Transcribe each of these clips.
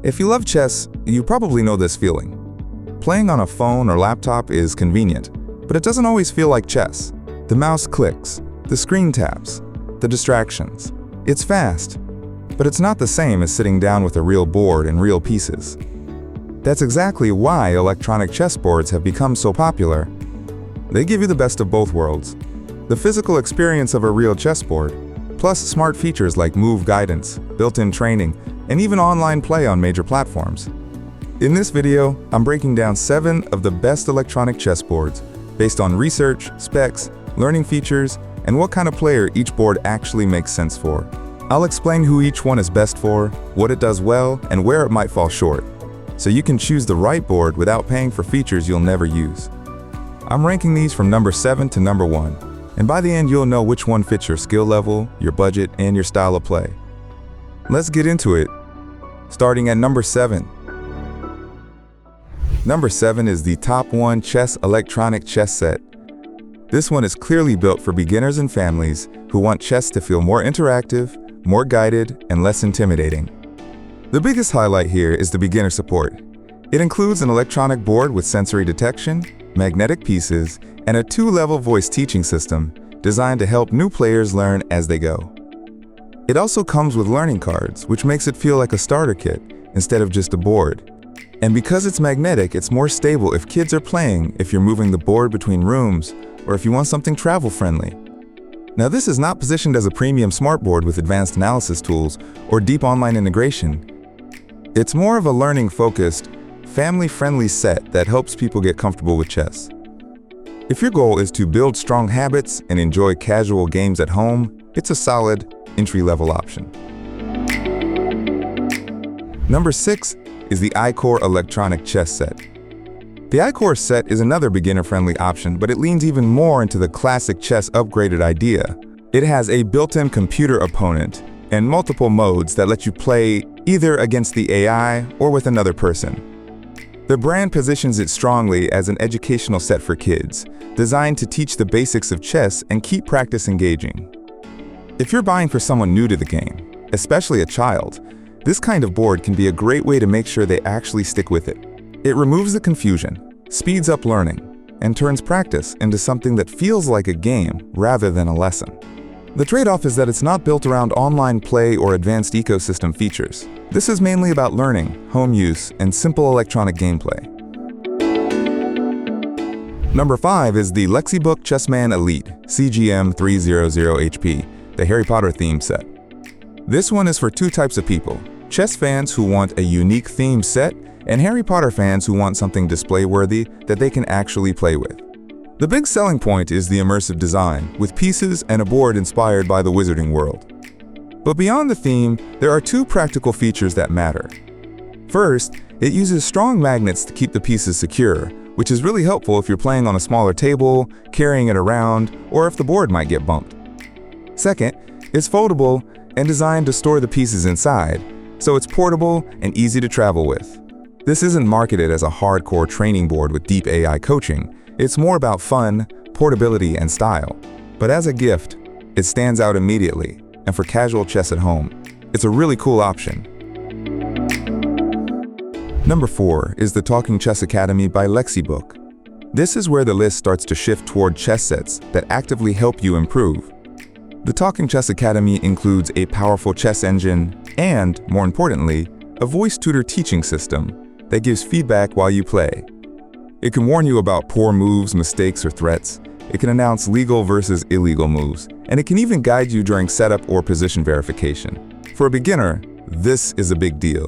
If you love chess, you probably know this feeling. Playing on a phone or laptop is convenient, but it doesn't always feel like chess. The mouse clicks, the screen taps, the distractions. It's fast, but it's not the same as sitting down with a real board and real pieces. That's exactly why electronic chessboards have become so popular. They give you the best of both worlds. The physical experience of a real chessboard, plus smart features like move guidance, built-in training, and even online play on major platforms. In this video, I'm breaking down 7 of the best electronic chessboards based on research, specs, learning features, and what kind of player each board actually makes sense for. I'll explain who each one is best for, what it does well, and where it might fall short, so you can choose the right board without paying for features you'll never use. I'm ranking these from number 7 to number 1, and by the end you'll know which one fits your skill level, your budget, and your style of play. Let's get into it, starting at number 7. Number 7 is the Top 1 Chess Electronic Chess Set. This one is clearly built for beginners and families who want chess to feel more interactive, more guided, and less intimidating. The biggest highlight here is the beginner support. It includes an electronic board with sensory detection, magnetic pieces, and a 2-level voice teaching system designed to help new players learn as they go. It also comes with learning cards, which makes it feel like a starter kit instead of just a board. And because it's magnetic, it's more stable if kids are playing, if you're moving the board between rooms, or if you want something travel-friendly. Now, this is not positioned as a premium smartboard with advanced analysis tools or deep online integration. It's more of a learning-focused, family-friendly set that helps people get comfortable with chess. If your goal is to build strong habits and enjoy casual games at home, it's a solid, entry-level option. Number 6 is the iCore electronic chess set. The iCore set is another beginner-friendly option, but it leans even more into the classic chess upgraded idea. It has a built-in computer opponent and multiple modes that let you play either against the AI or with another person. The brand positions it strongly as an educational set for kids, designed to teach the basics of chess and keep practice engaging. If you're buying for someone new to the game, especially a child, this kind of board can be a great way to make sure they actually stick with it. It removes the confusion, speeds up learning, and turns practice into something that feels like a game rather than a lesson. The trade-off is that it's not built around online play or advanced ecosystem features. This is mainly about learning, home use, and simple electronic gameplay. Number 5 is the Lexibook Chessman Elite CGM 300HP, the Harry Potter theme set. This one is for 2 types of people: chess fans who want a unique theme set, and Harry Potter fans who want something display-worthy that they can actually play with. The big selling point is the immersive design, with pieces and a board inspired by the wizarding world. But beyond the theme, there are 2 practical features that matter. First, it uses strong magnets to keep the pieces secure, which is really helpful if you're playing on a smaller table, carrying it around, or if the board might get bumped. Second, it's foldable and designed to store the pieces inside, so it's portable and easy to travel with. This isn't marketed as a hardcore training board with deep AI coaching. It's more about fun, portability, and style. But as a gift, it stands out immediately, and for casual chess at home, it's a really cool option. Number 4 is the Talking Chess Academy by Lexibook. This is where the list starts to shift toward chess sets that actively help you improve. The Talking Chess Academy includes a powerful chess engine and, more importantly, a voice tutor teaching system that gives feedback while you play. It can warn you about poor moves, mistakes, or threats. It can announce legal versus illegal moves, and it can even guide you during setup or position verification. For a beginner, this is a big deal,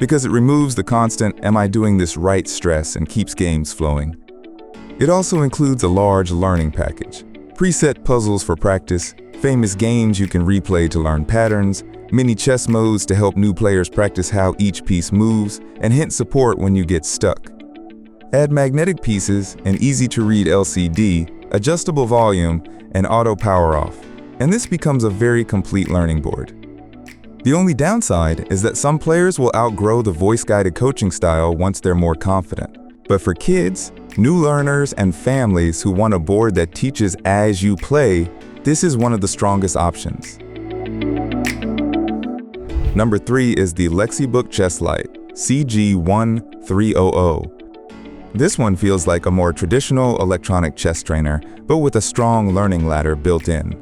because it removes the constant "am I doing this right" stress and keeps games flowing. It also includes a large learning package, preset puzzles for practice, famous games you can replay to learn patterns, mini chess modes to help new players practice how each piece moves, and hint support when you get stuck. Add magnetic pieces, an easy-to-read LCD, adjustable volume, and auto power-off, and this becomes a very complete learning board. The only downside is that some players will outgrow the voice-guided coaching style once they're more confident. But for kids, new learners, and families who want a board that teaches as you play, this is one of the strongest options. Number 3 is the Lexibook ChessLight CG1300. This one feels like a more traditional electronic chess trainer, but with a strong learning ladder built in.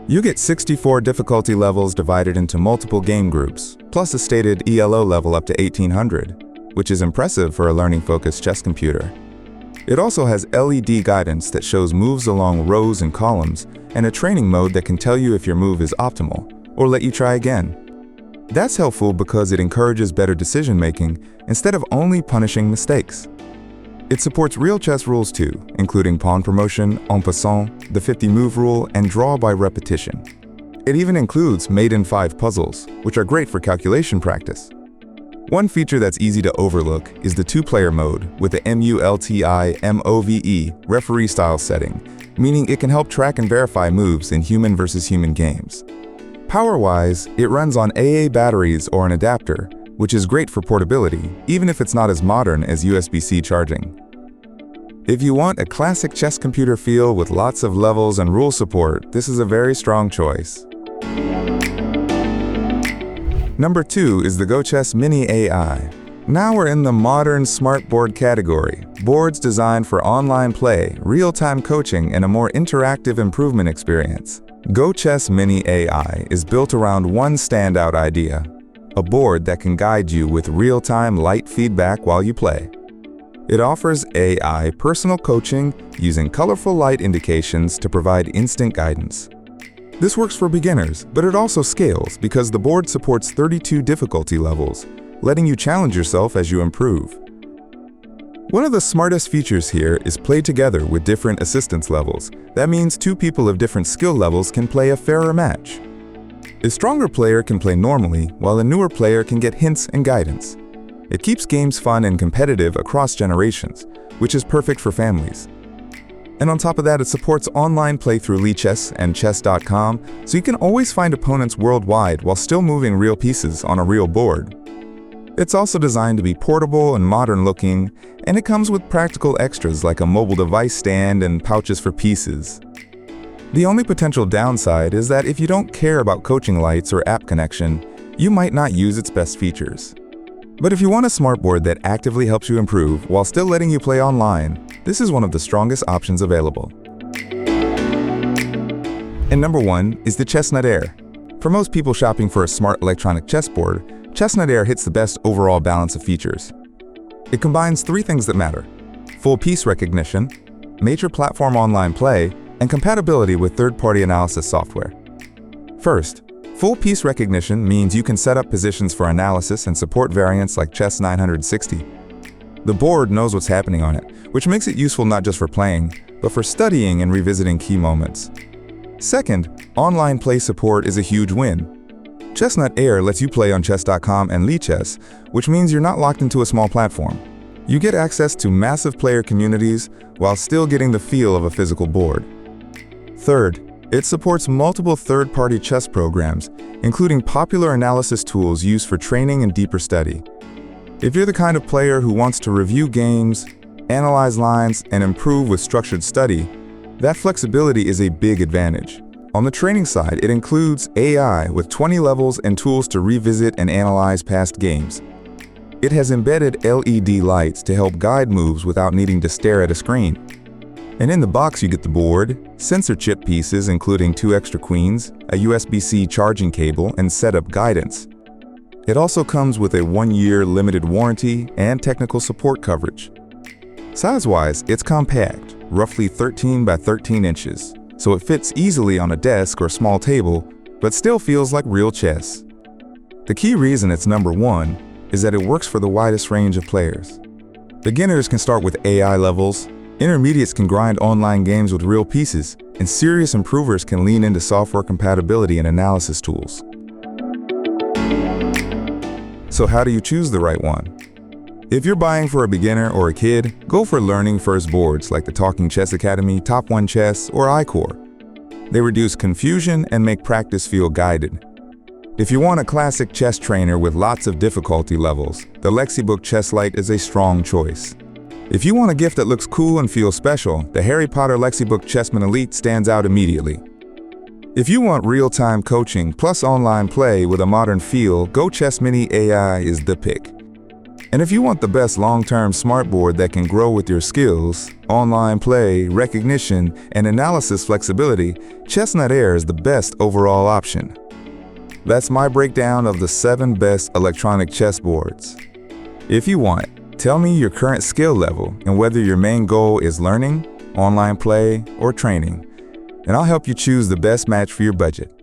You get 64 difficulty levels divided into multiple game groups, plus a stated ELO level up to 1800, which is impressive for a learning-focused chess computer. It also has LED guidance that shows moves along rows and columns, and a training mode that can tell you if your move is optimal, or let you try again. That's helpful because it encourages better decision-making instead of only punishing mistakes. It supports real chess rules too, including pawn promotion, en passant, the 50-move rule, and draw by repetition. It even includes made-in-5 puzzles, which are great for calculation practice. One feature that's easy to overlook is the two-player mode with the MULTI-MOVE referee-style setting, meaning it can help track and verify moves in human versus human games. Power-wise, it runs on AA batteries or an adapter, which is great for portability, even if it's not as modern as USB-C charging. If you want a classic chess computer feel with lots of levels and rule support, this is a very strong choice. Number 2 is the GoChess Mini AI. Now we're in the modern smart board category, boards designed for online play, real-time coaching, and a more interactive improvement experience. GoChess Mini AI is built around one standout idea: a board that can guide you with real-time light feedback while you play. It offers AI personal coaching using colorful light indications to provide instant guidance. This works for beginners, but it also scales because the board supports 32 difficulty levels, letting you challenge yourself as you improve. One of the smartest features here is play together with different assistance levels. That means two people of different skill levels can play a fairer match. A stronger player can play normally, while a newer player can get hints and guidance. It keeps games fun and competitive across generations, which is perfect for families. And on top of that, it supports online play through Lichess and chess.com, so you can always find opponents worldwide while still moving real pieces on a real board. It's also designed to be portable and modern-looking, and it comes with practical extras like a mobile device stand and pouches for pieces. The only potential downside is that if you don't care about coaching lights or app connection, you might not use its best features. But if you want a smartboard that actively helps you improve while still letting you play online, this is one of the strongest options available. And number 1 is the Chestnut Air. For most people shopping for a smart electronic chessboard, Chestnut Air hits the best overall balance of features. It combines 3 things that matter: full piece recognition, major platform online play, and compatibility with third-party analysis software. First, full piece recognition means you can set up positions for analysis and support variants like Chess 960. The board knows what's happening on it, which makes it useful not just for playing, but for studying and revisiting key moments. Second, online play support is a huge win. Chestnut Air lets you play on chess.com and Lichess, which means you're not locked into a small platform. You get access to massive player communities while still getting the feel of a physical board. Third, it supports multiple third-party chess programs, including popular analysis tools used for training and deeper study. If you're the kind of player who wants to review games, analyze lines, and improve with structured study, that flexibility is a big advantage. On the training side, it includes AI with 20 levels and tools to revisit and analyze past games. It has embedded LED lights to help guide moves without needing to stare at a screen. And in the box you get the board, sensor chip pieces including 2 extra queens, a USB-C charging cable, and setup guidance. It also comes with a 1-year limited warranty and technical support coverage. Size-wise, it's compact, roughly 13 by 13 inches, so it fits easily on a desk or small table, but still feels like real chess. The key reason it's number 1 is that it works for the widest range of players. Beginners can start with AI levels, intermediates can grind online games with real pieces, and serious improvers can lean into software compatibility and analysis tools. So how do you choose the right one? If you're buying for a beginner or a kid, go for learning first boards like the Talking Chess Academy, Top 1 Chess, or iCore. They reduce confusion and make practice feel guided. If you want a classic chess trainer with lots of difficulty levels, the Lexibook ChessLight is a strong choice. If you want a gift that looks cool and feels special, the Harry Potter Lexibook Chessman Elite stands out immediately. If you want real-time coaching plus online play with a modern feel, GoChess Mini AI is the pick. And if you want the best long-term smartboard that can grow with your skills, online play, recognition, and analysis flexibility, Chestnut Air is the best overall option. That's my breakdown of the 7 best electronic chessboards. If you want, tell me your current skill level and whether your main goal is learning, online play, or training, and I'll help you choose the best match for your budget.